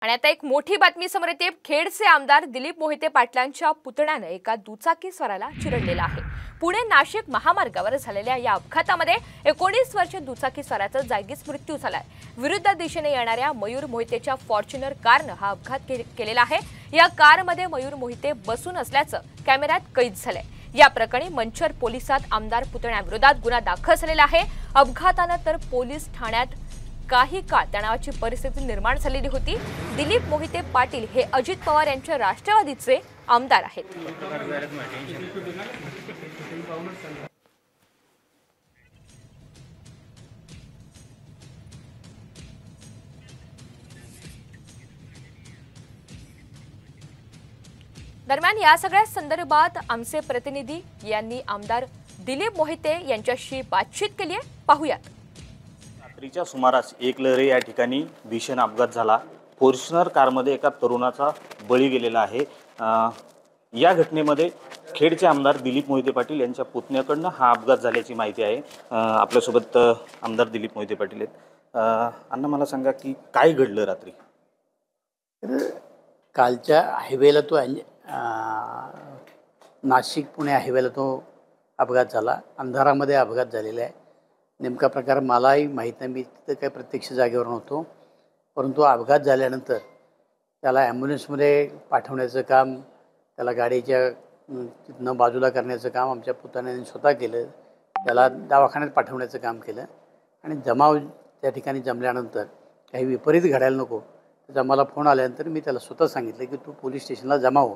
आणि आता एक मोठी बातमी समोर येते। खेडचे आमदार दिलीप मोहिते पाटलांच्या पुतण्याने एका दुचाकी स्वाराला चिरडलेला आहे। पुणे नाशिक महामार्गावर झालेल्या या अपघातामध्ये 19 वर्षीय दुचाकी स्वाराचा जागीच मृत्यू झालाय। विरुद्ध दिशेने येणाऱ्या मयूर मोहितेच्या फॉर्च्युनर कारने हा अपघात केलेला आहे। या कारमध्ये मयूर मोहिते बसून असल्याचं कॅमेऱ्यात कैद झालंय। या प्रकरणी मंचर पोलिसात आमदार पुतण्याविरोधात गुन्हा दाखल झालेला आहे। अपघातानंतर पोलीस ठाण्यात काही काळ तणावाची परिस्थिती निर्माण झालेली होती। दिलीप मोहिते पाटील हे अजित पवार यांच्या राष्ट्रवादीचे आमदार आहेत। दरम्यान या सगळ्या संदर्भात आमचे प्रतिनिधी यांनी आमदार दिलीप मोहिते यांच्याशी बातचीत केली आहे। पाहूयात। रात्रीच्या सुमारास एकलहरे या ठिकाणी भीषण अपघात झाला। फॉर्च्युनर कारमध्ये एका तरुणाचा बळी गेलेला आहे। या घटनेमध्ये खेडचे आमदार दिलीप मोहिते पाटील यांच्या पुतण्याकडून हा अपघात झाल्याची माहिती आहे। आपल्यासोबत आमदार दिलीप मोहिते पाटील आहेत। अण्णा, मला सांगा की काय घडलं रात्री? कालच्या हायवेला तो नाशिक पुणे हायवेला तो अपघात झाला। अंधारामध्ये अपघात झालेला आहे। नेमका प्रकार मलाही माहीत नाही, मी तिथं काही प्रत्यक्ष जागेवर नव्हतो, परंतु अपघात झाल्यानंतर त्याला ॲम्ब्युलन्समध्ये पाठवण्याचं काम, त्याला गाडीच्या तिथनं बाजूला करण्याचं काम आमच्या पुतण्याने स्वतः केलं। त्याला दवाखान्यात पाठवण्याचं काम केलं आणि जमाव त्या ठिकाणी जमल्यानंतर काही विपरीत घडायला नको त्याचा मला फोन आल्यानंतर मी त्याला स्वतः सांगितलं की तू पोलीस स्टेशनला जमा हो।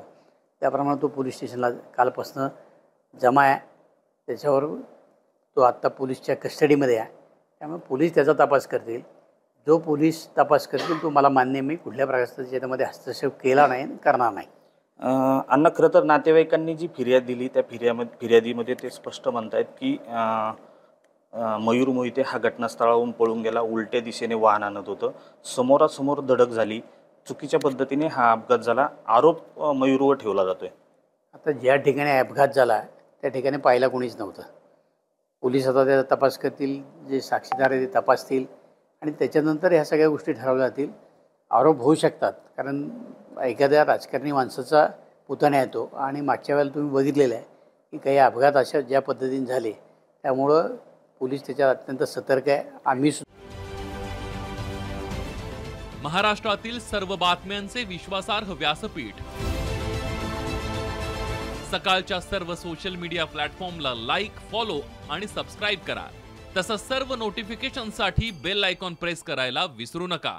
त्याप्रमाणे तो पोलीस स्टेशनला कालपासून जमा आहे। त्याच्यावर तो आत्ता पोलीसच्या कस्टडीमध्ये आहे, त्यामुळे पोलीस त्याचा तपास करतील। जो पोलीस तपास करतील तो मला मान्य, मी कुठल्या प्रकारचा त्याच्यामध्ये हस्तक्षेप केला नाही, करणार नाही। अण्णा, खरं तर नातेवाईकांनी जी फिर्याद दिली त्या फिर्यादीमध्ये ते स्पष्ट म्हणतायत की मयूर मोहिते हा घटनास्थळावरून पळून गेला, उलट्या दिशेने वाहन आणत होतं, समोरासमोर धडक झाली, चुकीच्या पद्धतीने हा अपघात झाला, आरोप मयूरवर ठेवला जातोय। आता ज्या ठिकाणी अपघात झाला त्या ठिकाणी पाहायला कोणीच नव्हतं। पोलीस आता त्याचा तपास करतील, जे साक्षीदार आहे ते तपासतील आणि त्याच्यानंतर ह्या सगळ्या गोष्टी ठरवल्या जातील। आरोप होऊ शकतात, कारण एखाद्या राजकारणी माणसाचा पुतण्या येतो आणि मागच्या वेळेला तुम्ही बघितलेलं आहे की काही अपघात अशा ज्या पद्धतीने झाले, त्यामुळं पोलीस त्याच्यात अत्यंत सतर्क आहे। आम्ही महाराष्ट्रातील सर्व बातम्यांचे विश्वासार्ह व्यासपीठ, सकाळच्या सर्व सोशल मीडिया प्लॅटफॉर्मला लाईक, फॉलो आणि सबस्क्राईब करा। तसंच सर्व नोटिफिकेशनसाठी बेल आयकॉन प्रेस करायला विसरू नका।